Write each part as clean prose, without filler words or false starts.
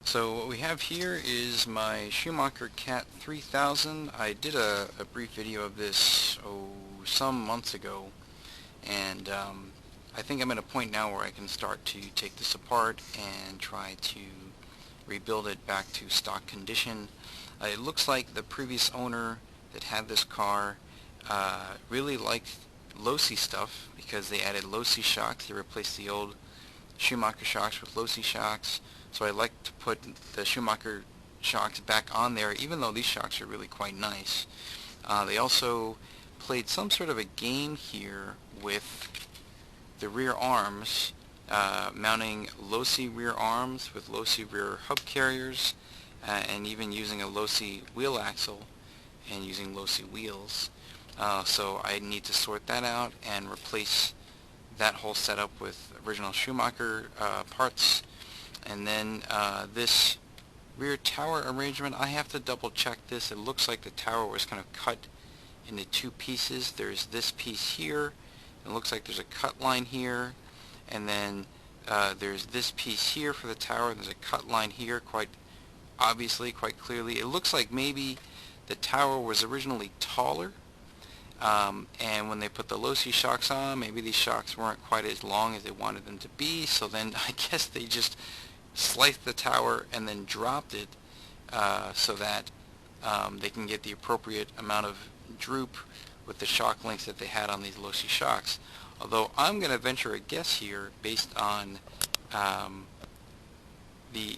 So what we have here is my Schumacher CAT 3000. I did a brief video of this, some months ago, and I think I'm at a point now where I can start to take this apart and try to rebuild it back to stock condition. It looks like the previous owner that had this car really liked low-C stuff because they added low-C shocks. They replaced the old Schumacher shocks with low-C shocks. So I like to put the Schumacher shocks back on there, even though these shocks are really quite nice. They also played some sort of a game here with the rear arms, mounting low-C rear arms with low-C rear hub carriers, and even using a low-C wheel axle and using low-C wheels. So I need to sort that out and replace that whole setup with original Schumacher parts. And then this rear tower arrangement, I have to double check this. It looks like the tower was kind of cut into two pieces. There's this piece here. It looks like there's a cut line here. And then there's this piece here for the tower. There's a cut line here quite obviously, quite clearly. It looks like maybe the tower was originally taller. And when they put the low-C shocks on, maybe these shocks weren't quite as long as they wanted them to be. So then I guess they just sliced the tower and then dropped it so that they can get the appropriate amount of droop with the shock lengths that they had on these low-C shocks. Although I'm going to venture a guess here based on the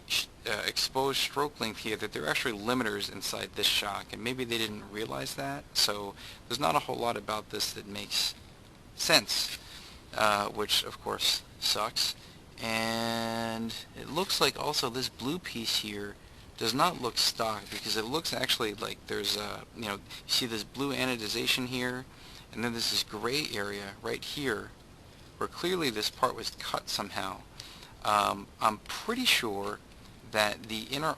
exposed stroke length here that there are actually limiters inside this shock, and maybe they didn't realize that. So there's not a whole lot about this that makes sense, which of course sucks. And it looks like also this blue piece here does not look stock, because it looks actually like there's you see this blue anodization here, and then there's this gray area right here where clearly this part was cut somehow. I'm pretty sure that the inner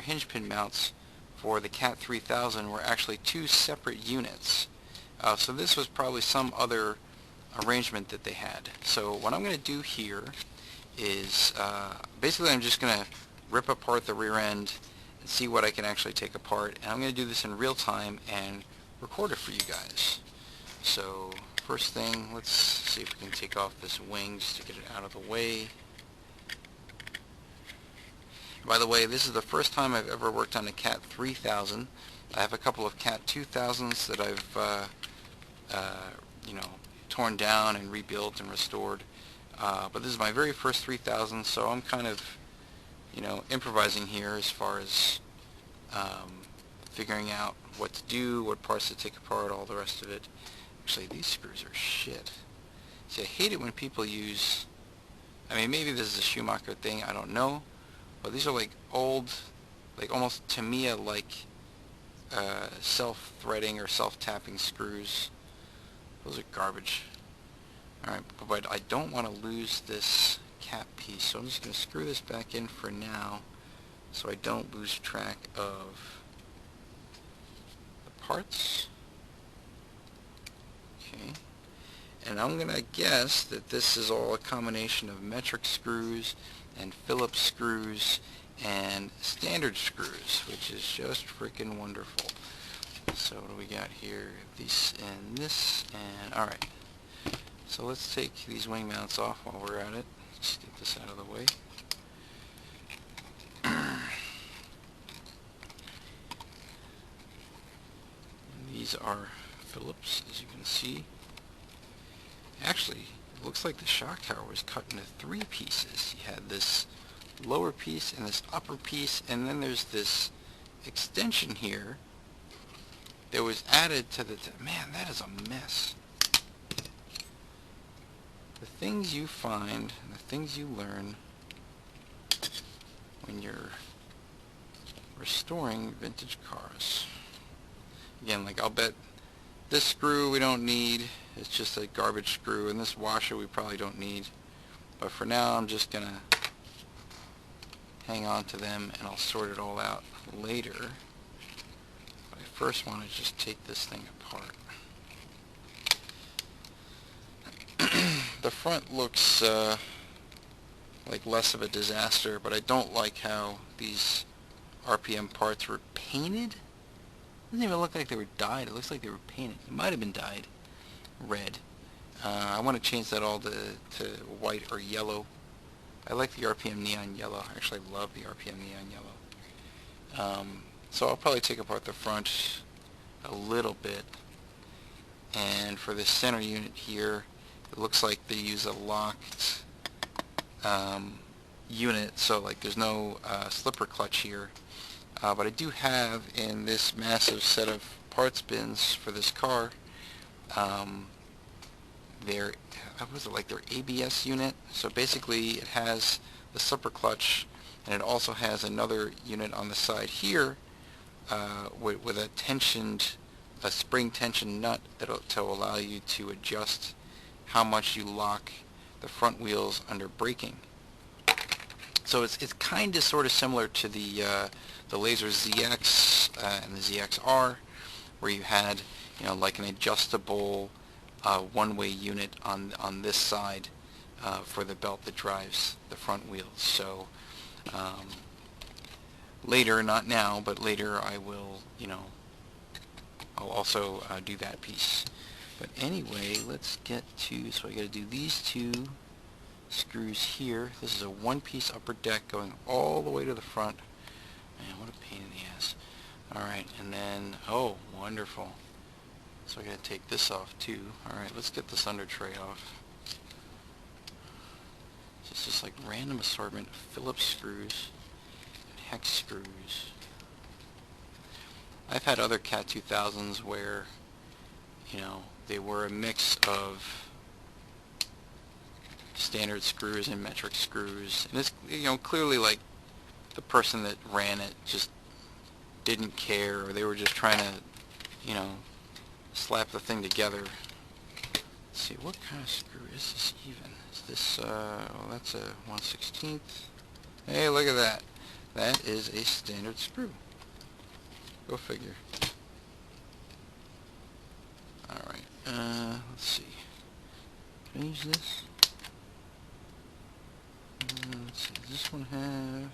hinge pin mounts for the CAT 3000 were actually two separate units. So this was probably some other arrangement that they had. So what I'm going to do here is basically I'm just going to rip apart the rear end and see what I can actually take apart, and I'm going to do this in real time and record it for you guys. So first thing, let's see if we can take off this wing just to get it out of the way. By the way, this is the first time I've ever worked on a CAT 3000. I have a couple of CAT 2000s that I've torn down and rebuilt and restored. But this is my very first 3000, so I'm kind of, improvising here as far as figuring out what to do, what parts to take apart, all the rest of it. Actually, these screws are shit. See, I hate it when people use, maybe this is a Schumacher thing, I don't know, but these are like old, like almost Tamiya-like self-threading or self-tapping screws. Those are garbage. Alright, but I don't want to lose this cap piece, so I'm just going to screw this back in for now so I don't lose track of the parts. Okay, and I'm going to guess that this is all a combination of metric screws and Phillips screws and standard screws, which is just freaking wonderful. So what do we got here? This and this, and alright. So let's take these wing mounts off while we're at it. Let's get this out of the way. And these are Phillips, as you can see. Actually, it looks like the shock tower was cut into three pieces. You had this lower piece and this upper piece, and then there's this extension here that was added to the... Man, that is a mess. The things you find and the things you learn when you're restoring vintage cars. Again, like I'll bet this screw we don't need. It's just a garbage screw, and this washer we probably don't need. But for now, I'm just going to hang on to them, and I'll sort it all out later. But I first want to just take this thing apart. The front looks like less of a disaster, but I don't like how these RPM parts were painted. It doesn't even look like they were dyed. It looks like they were painted. It might have been dyed red. I want to change that all to white or yellow. I like the RPM neon yellow. I actually love the RPM neon yellow. So I'll probably take apart the front a little bit. And for the center unit here, it looks like they use a locked unit, so like there's no slipper clutch here. But I do have in this massive set of parts bins for this car, their, what was it, like their ABS unit. So basically it has the slipper clutch, and it also has another unit on the side here with a spring tension nut to allow you to adjust how much you lock the front wheels under braking. So it's kind of sort of similar to the Laser ZX and the ZXR, where you had, you know, like an adjustable one-way unit on this side for the belt that drives the front wheels. So later, not now, but later I will, you know, I'll also do that piece. But anyway, let's get to, so I got to do these two screws here. This is a one-piece upper deck going all the way to the front. Man, what a pain in the ass. Alright, and then, oh, wonderful. So I got to take this off too. Alright, let's get this under tray off. So it's just like random assortment of Phillips screws and hex screws. I've had other CAT 2000s where, you know, they were a mix of standard screws and metric screws, and it's, you know, clearly like the person that ran it just didn't care, or they were just trying to, you know, slap the thing together. Let's see, what kind of screw is this even? Is this, well, that's a 1/16. Hey, look at that. That is a standard screw. Go figure. Alright, let's see. Can I use this? Let's see, does this one have...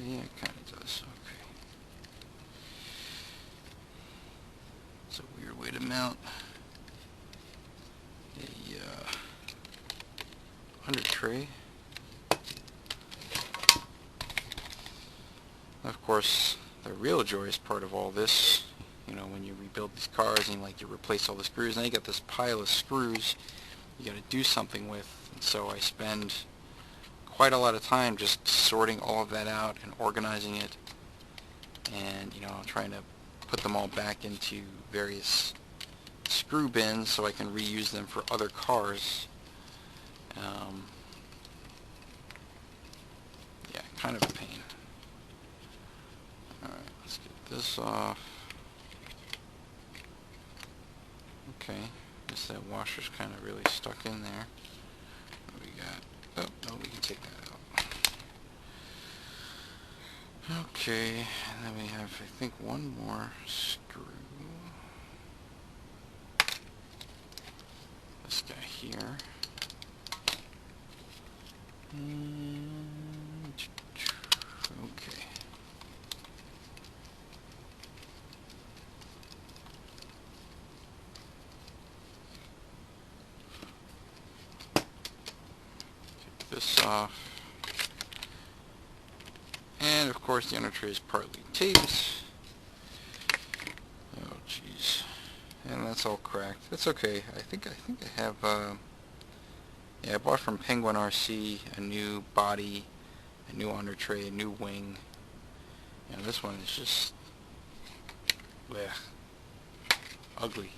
yeah, it kind of does. Okay. It's a weird way to mount a under tray. Of course, the real joyous part of all this, you know, when you rebuild these cars and like you replace all the screws, now you got this pile of screws you got to do something with. And so I spend quite a lot of time just sorting all of that out and organizing it, and, you know, trying to put them all back into various screw bins so I can reuse them for other cars. Yeah, kind of a pain. Alright, let's get this off. Okay, guess that washer's kind of really stuck in there. What we got? Oh, no, we can take that out. Okay, and then we have, I think, one more screw. This guy here. And, okay. Take this off. And of course the under tray is partly taped. Oh jeez. And that's all cracked. That's okay. I think I have yeah, I bought from Penguin RC a new body, a new under tray, a new wing. And this one is just bleh, ugly.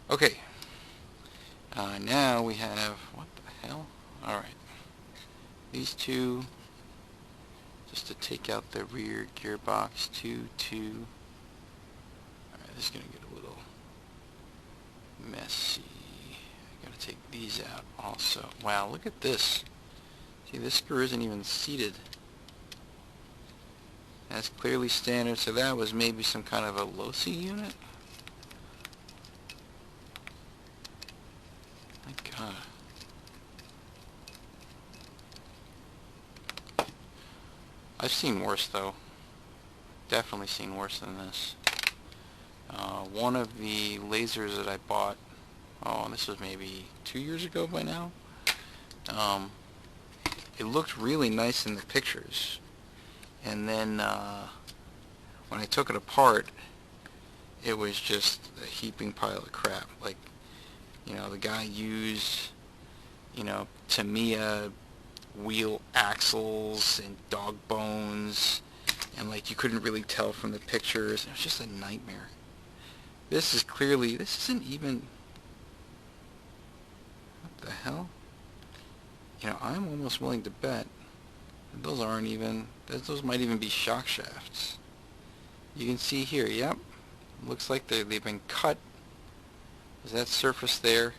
Okay. Now we have, what the hell? Alright. These two, just to take out the rear gearbox, two. Alright, this is going to get a little messy. I gotta take these out also. Wow, look at this. See, this screw isn't even seated. That's clearly standard, so that was maybe some kind of a loci unit? My god. I've seen worse though. Definitely seen worse than this. One of the lasers that I bought, oh, this was maybe 2 years ago by now. It looked really nice in the pictures, and then when I took it apart, it was just a heaping pile of crap. Like, the guy used, Tamiya wheel axles and dog bones, and like you couldn't really tell from the pictures. It was just a nightmare. This isn't even, what the hell? I'm almost willing to bet that those might even be shock shafts. You can see here, yep, looks like they've been cut. There's that surface there.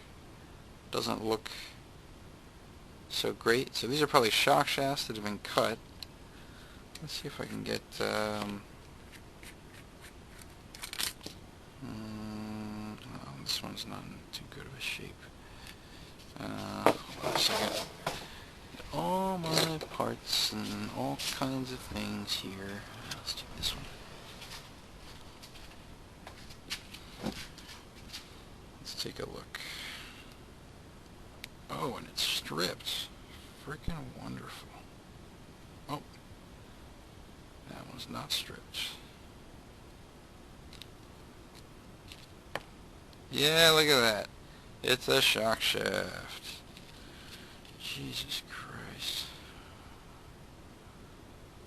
Doesn't look so great. So these are probably shock shafts that have been cut. Let's see if I can get oh, this one's not in too good of a shape. Hold on a second. All my parts and all kinds of things here. Let's do this one. Let's take a look. Oh, and it's stripped. Freaking wonderful. Oh, that one's not stripped. Yeah, look at that. It's a shock shaft. Jesus Christ.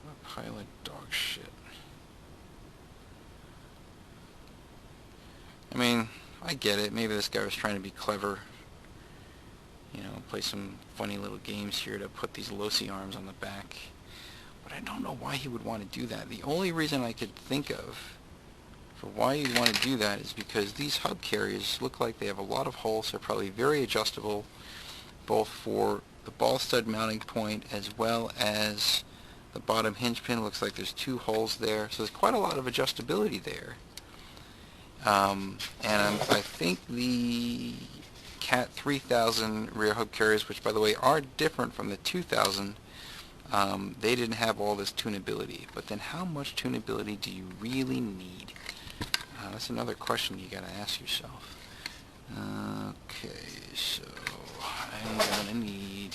What a pile of dog shit. I mean, I get it. Maybe this guy was trying to be clever. Play some funny little games here to put these lossy arms on the back. But I don't know why he would want to do that. The only reason I could think of for why you'd want to do that is because these hub carriers look like they have a lot of holes. They're probably very adjustable, both for the ball stud mounting point as well as the bottom hinge pin. Looks like there's 2 holes there, so there's quite a lot of adjustability there. And I think the CAT 3000 rear hub carriers, which by the way are different from the 2000, they didn't have all this tunability. But then how much tunability do you really need? That's another question you gotta ask yourself. Okay, so I'm gonna need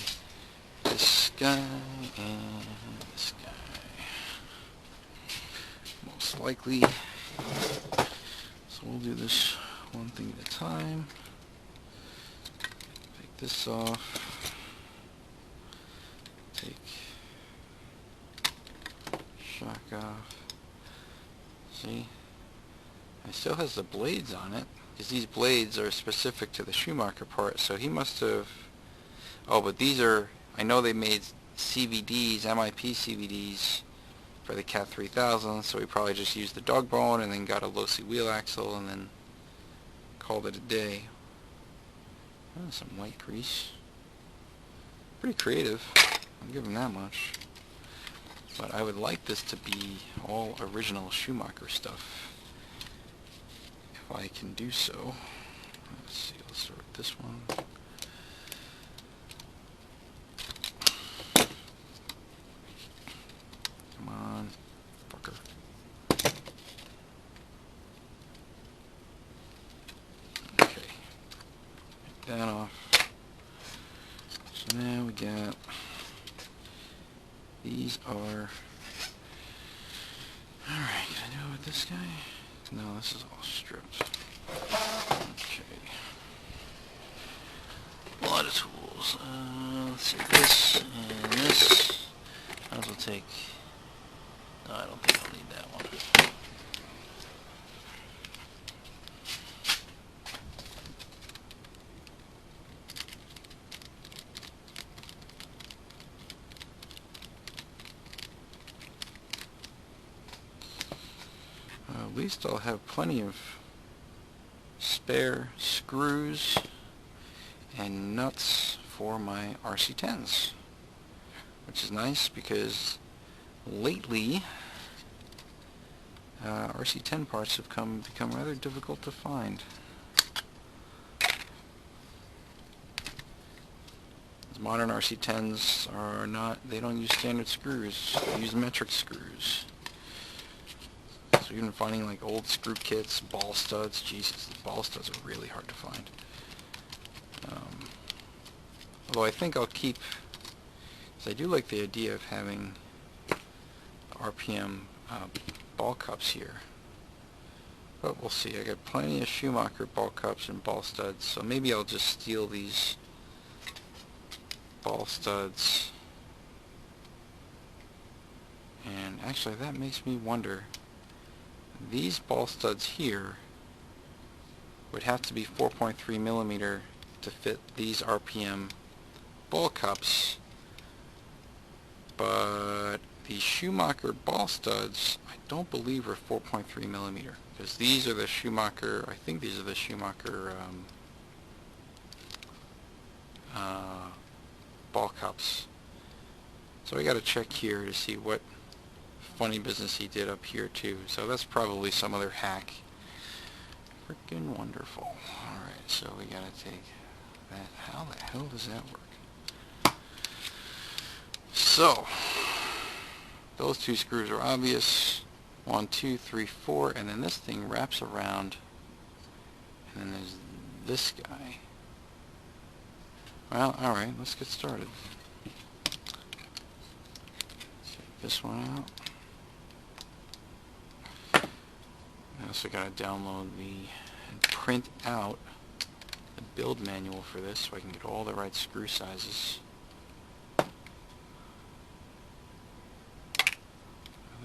this guy and this guy. Most likely. So we'll do this one thing at a time. Take this off. Take shock off. See? It still has the blades on it, because these blades are specific to the Schumacher part, so he must have... Oh, but these are... I know they made CVDs, MIP CVDs for the CAT 3000, so he probably just used the dog bone and then got a lossy wheel axle and then called it a day. Oh, some white grease. Pretty creative, I'll give him that much. But I would like this to be all original Schumacher stuff, if I can do so. Let's see, let's start with this one. Come on, fucker. Okay, get that off. So now we got, these are, alright, can I do it with this guy? No, this is all stripped. Okay. A lot of tools. Let's see, this and this. Might as well take... No, I don't think I'll need that one. At least I'll have plenty of spare screws and nuts for my RC10s, which is nice because lately RC10 parts have become rather difficult to find. Modern RC10s are not, they don't use standard screws, they use metric screws. So even finding like old screw kits, ball studs, Jesus, the ball studs are really hard to find. Although I think I'll keep, because I do like the idea of having RPM ball cups here. But we'll see. I got plenty of Schumacher ball cups and ball studs, so maybe I'll just steal these ball studs. And actually that makes me wonder, these ball studs here would have to be 4.3 millimeter to fit these RPM ball cups, but the Schumacher ball studs I don't believe are 4.3 millimeter, because these are the Schumacher, I think these are the Schumacher ball cups. So I got to check here to see what funny business he did up here too. So that's probably some other hack. Freaking wonderful. Alright, so we got to take that. How the hell does that work? So those two screws are obvious. 1, 2, 3, 4, and then this thing wraps around, and then there's this guy. Well, alright, let's get started. Take this one out. I also got to download and print out the build manual for this so I can get all the right screw sizes.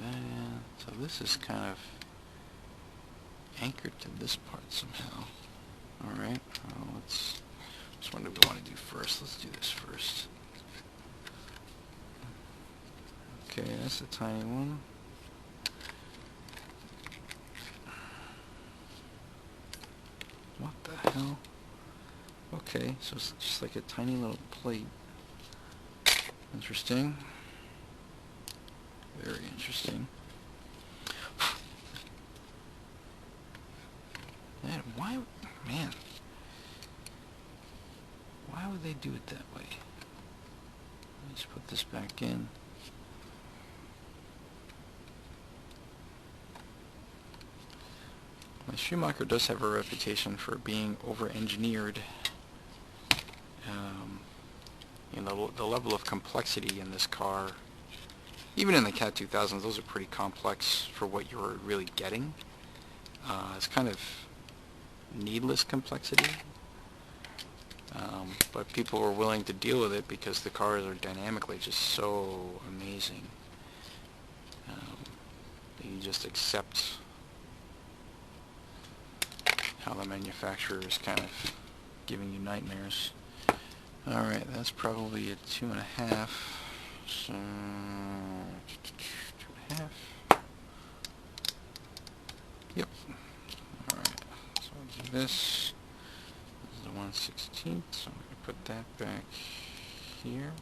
Then, so this is kind of anchored to this part somehow. Alright, let's, which one do we want to do first? Let's do this first. Okay, that's a tiny one. What the hell? Okay, so it's just like a tiny little plate. Interesting. Very interesting. Man, why would they do it that way? Let's put this back in. Now, Schumacher does have a reputation for being over-engineered. You know, the level of complexity in this car, even in the CAT 2000s, those are pretty complex for what you're really getting. It's kind of needless complexity, but people were willing to deal with it because the cars are dynamically just so amazing. You just accept how the manufacturer is kind of giving you nightmares. Alright, that's probably a 2.5. So 2.5. Yep. Alright, so I'll do this. This is the 1/16, so I'm going to put that back here.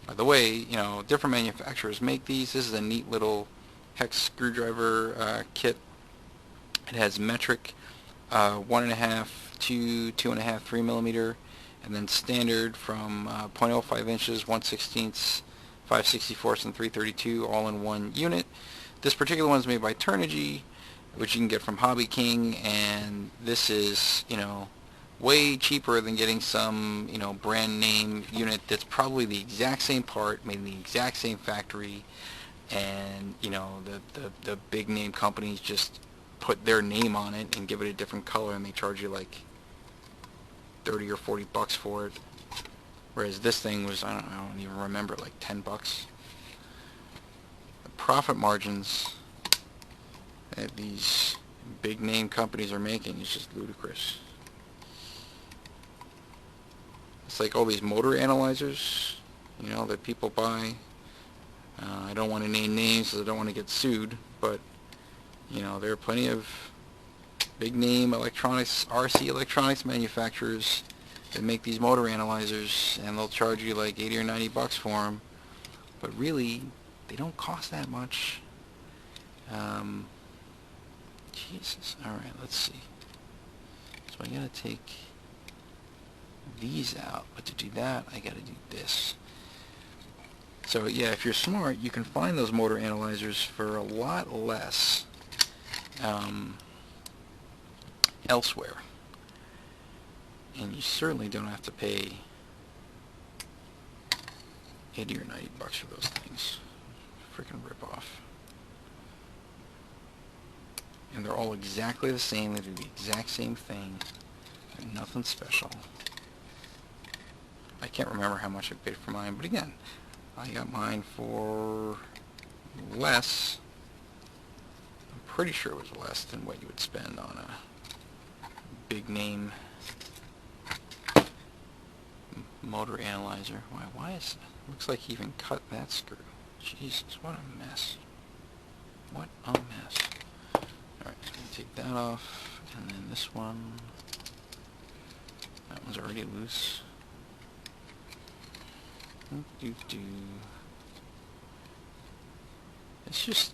By the way, you know, different manufacturers make these. This is a neat little hex screwdriver kit. It has metric 1.5 to 2.5, 3 millimeter, and then standard from 0.05 inches, 1/16, 5/64, and 3/32, all in one unit. This particular one is made by Turnigy, which you can get from Hobby King, and this is, you know, way cheaper than getting some, you know, brand name unit that's probably the exact same part, made in the exact same factory, and, you know, the big name companies just put their name on it and give it a different color, and they charge you like 30 or 40 bucks for it, whereas this thing was, I don't even remember, like 10 bucks. The profit margins that these big name companies are making is just ludicrous. It's like all these motor analyzers, you know, that people buy. I don't want to name names because I don't want to get sued, but, you know, there are plenty of big name electronics, RC electronics manufacturers that make these motor analyzers, and they'll charge you like 80 or 90 bucks for them, but really they don't cost that much. Jesus. Alright, let's see. So I gotta take these out, but to do that I gotta do this. So yeah, if you're smart, you can find those motor analyzers for a lot less elsewhere, and you certainly don't have to pay 80 or 90 bucks for those things. Freaking rip off. And they're all exactly the same. They do the exact same thing. They're nothing special. I can't remember how much I paid for mine, but again, I got mine for less. I'm pretty sure it was less than what you would spend on a big name motor analyzer. Why is it? Looks like he even cut that screw. Jesus, what a mess. What a mess. Alright, so we take that off, and then this one. That one's already loose. It's just,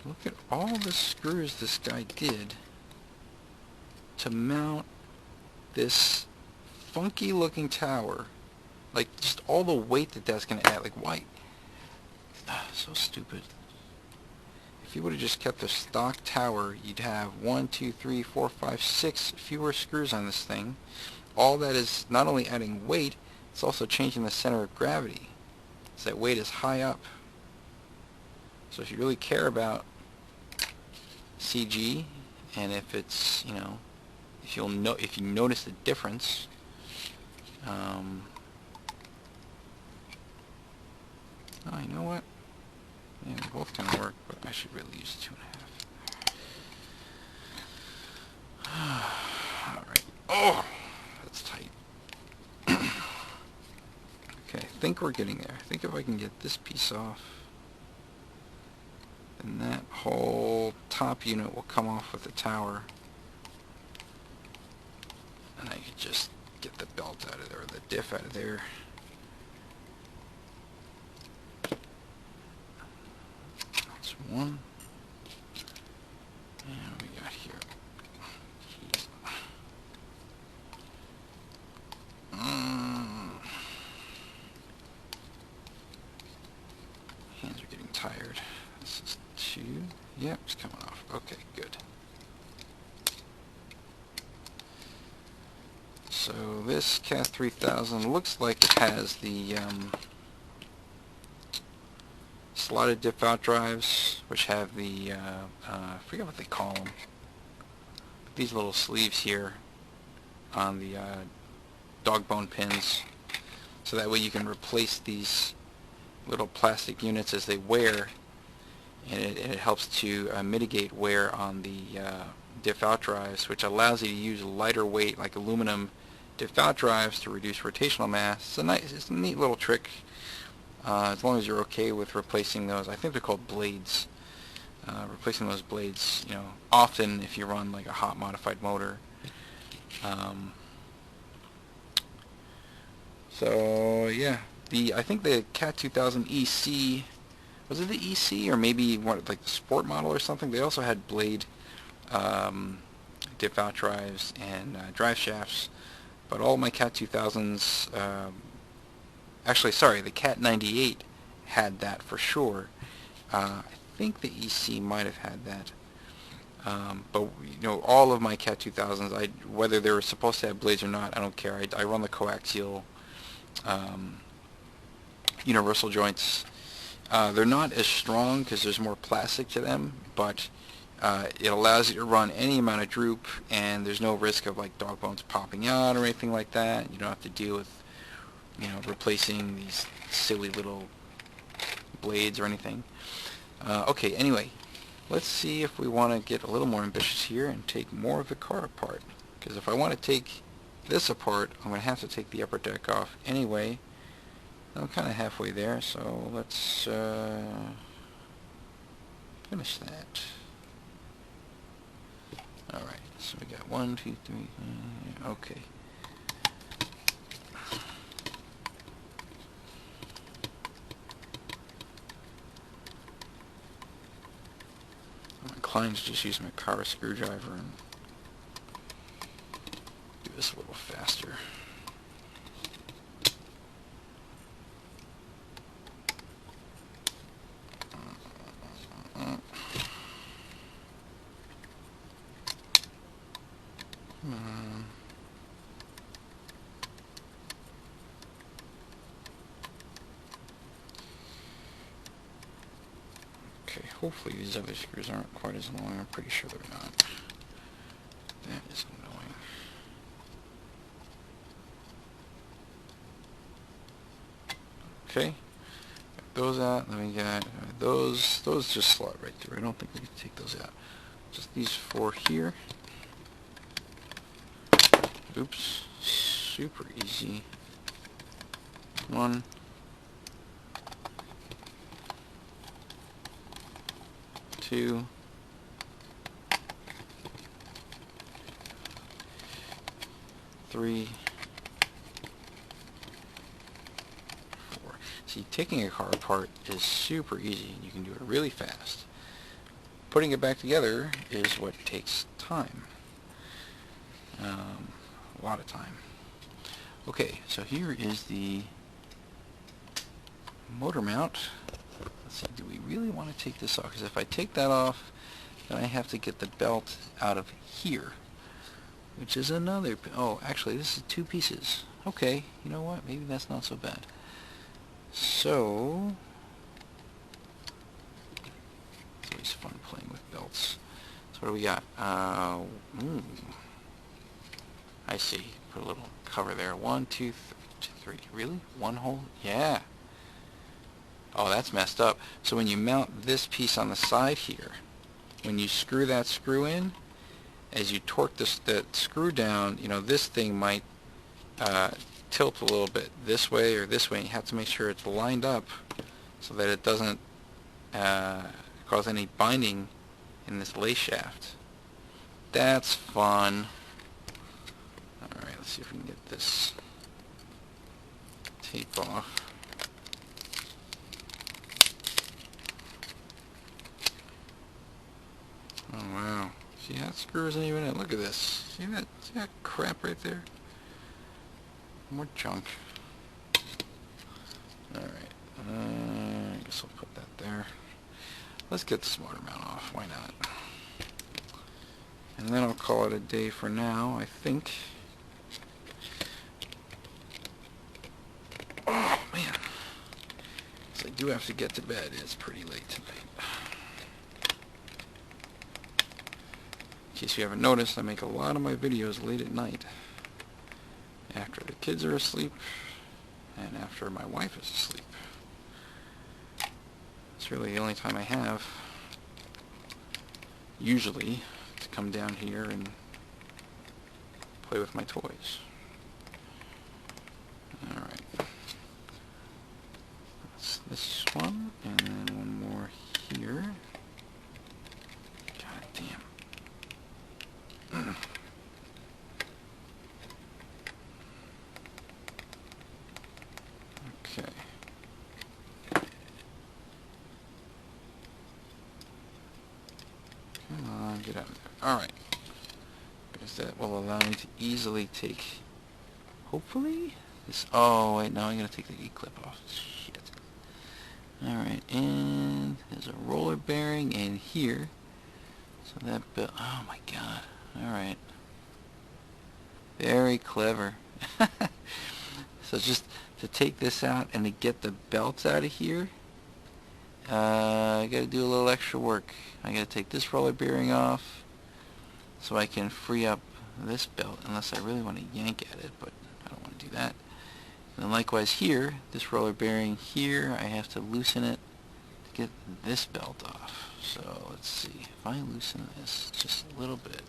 look at all the screws this guy did to mount this funky looking tower. Like, just all the weight that that's going to add. Like, why? So stupid. If you would have just kept the stock tower, you'd have 1, 2, 3, 4, 5, 6 fewer screws on this thing. All that is not only adding weight, it's also changing the center of gravity, so that weight is high up. So if you really care about CG, and if it's, you know, if you notice the difference, oh, you know what? Yeah, they both kind of work, but I should really use 2.5. All right. Oh, that's tight. Okay, I think we're getting there. I think if I can get this piece off, then that whole top unit will come off with the tower. And I could just get the belt out of there, or the diff out of there. That's one. And we got here. Hands are getting tired. This is 2. Yep, it's coming off. Okay, good. So this CAT 3000 looks like it has the slotted diff out drives, which have the, I forget what they call them, these little sleeves here on the dog bone pins, so that way you can replace these little plastic units as they wear, and it helps to mitigate wear on the diff out drives, which allows you to use lighter weight, like aluminum diff out drives, to reduce rotational mass. It's a neat little trick, as long as you're okay with replacing those. I think they're called blades. Replacing those blades, you know, often if you run like a hot modified motor. So yeah, I think the CAT 2000 EC, was it the EC or maybe what, like the sport model or something? They also had blade diff out drives and drive shafts, but all my CAT 2000s, actually sorry, the CAT 98 had that for sure. I think the EC might have had that. But you know, all of my CAT 2000s, whether they were supposed to have blades or not, I don't care. I run the coaxial universal joints. They're not as strong because there's more plastic to them, but it allows you to run any amount of droop, and there's no risk of like dog bones popping out or anything like that. You don't have to deal with, you know, replacing these silly little blades or anything. Okay, anyway, let's see if we want to get a little more ambitious here and take more of the car apart. Because if I want to take this apart, I'm going to have to take the upper deck off anyway. I'm kind of halfway there, so let's finish that. Alright, so we got 1, 2, 3, okay. I'm inclined to just use my car screwdriver and do this a little faster. Okay, hopefully these other screws aren't quite as long. I'm pretty sure they're not. That is annoying. Okay, got those out. Then we got those. Those just slot right through. I don't think we can take those out. Just these four here. Oops. Super easy. 1, 2, 3, 4. See, taking a car apart is super easy. You can do it really fast. Putting it back together is what takes time. A lot of time. Okay, so here is the motor mount. Let's see, do we really want to take this off? Because if I take that off, then I have to get the belt out of here, which is another... Oh, actually, this is 2 pieces. Okay, you know what? Maybe that's not so bad. So, it's always fun playing with belts. So what do we got? I see. Put a little cover there. 1, 2, 3. Really? 1 hole? Yeah. Oh, that's messed up. So when you mount this piece on the side here, when you screw that screw in, as you torque the screw down, you know, this thing might tilt a little bit this way or this way. You have to make sure it's lined up so that it doesn't cause any binding in this lay shaft. That's fun. Alright, let's see if we can get this tape off. Oh wow. See, that screw isn't even in. Look at this. See that crap right there? More junk. Alright. I guess I'll put that there. Let's get this motor mount off. Why not? And then I'll call it a day for now, I think. Oh, man. So I do have to get to bed. It's pretty late tonight. In case you haven't noticed, I make a lot of my videos late at night. After the kids are asleep, and after my wife is asleep. It's really the only time I have, usually, to come down here and play with my toys. Alright. That's this one, and then one more here. God damn. Okay. Come on, get out of there. Alright. Because that will allow me to easily take, hopefully, this... Oh, wait, now I'm going to take the E-clip off. Shit. Alright, and there's a roller bearing in here. So that... Oh, my God. Alright. Very clever. So just to take this out and to get the belts out of here, I got to do a little extra work. I got to take this roller bearing off so I can free up this belt, unless I really want to yank at it, but I don't want to do that. And then likewise here, this roller bearing here, I have to loosen it to get this belt off. So let's see, if I loosen this just a little bit,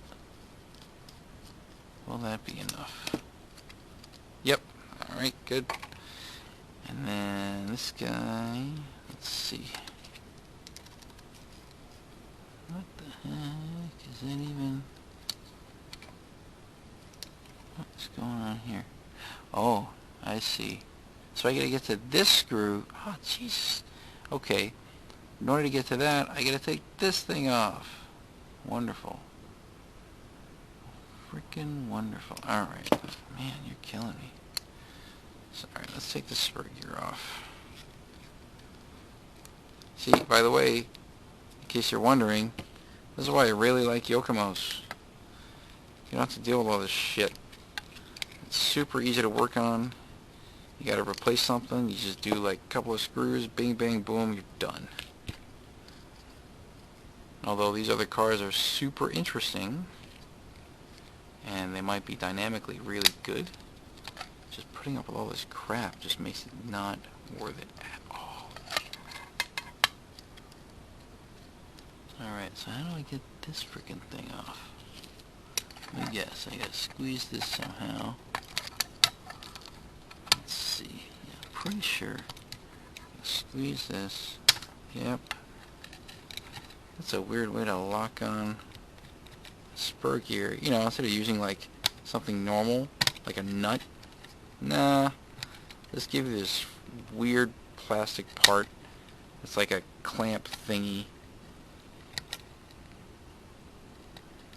will that be enough? Yep. Alright, good. And then this guy, let's see. What the heck is that even? What's going on here? Oh, I see. So I gotta get to this screw. Oh, Jesus. Okay. In order to get to that, I gotta take this thing off. Wonderful. freaking wonderful. Alright. Man, you're killing me. Sorry, let's take the spur gear off. See, by the way, in case you're wondering, this is why I really like Yokomos. You don't have to deal with all this shit. It's super easy to work on. You gotta replace something, you just do like a couple of screws, bing bang boom, you're done. Although these other cars are super interesting, and they might be dynamically really good, just putting up with all this crap just makes it not worth it at all. Alright, so how do I get this freaking thing off? Let me guess, I gotta squeeze this somehow. Let's see, yeah, I'm pretty sure. Squeeze this, yep. That's a weird way to lock on spur gear. You know, instead of using like something normal, like a nut. Nah, let's give you this weird plastic part. It's like a clamp thingy.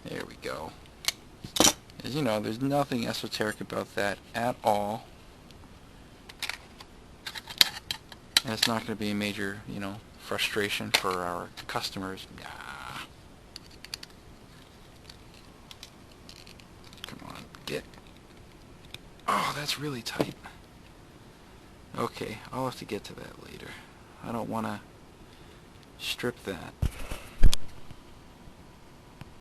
There we go. As you know, there's nothing esoteric about that at all. And it's not going to be a major, you know, frustration for our customers. Nah. Come on, get. Oh, that's really tight. Okay, I'll have to get to that later. I don't want to strip that.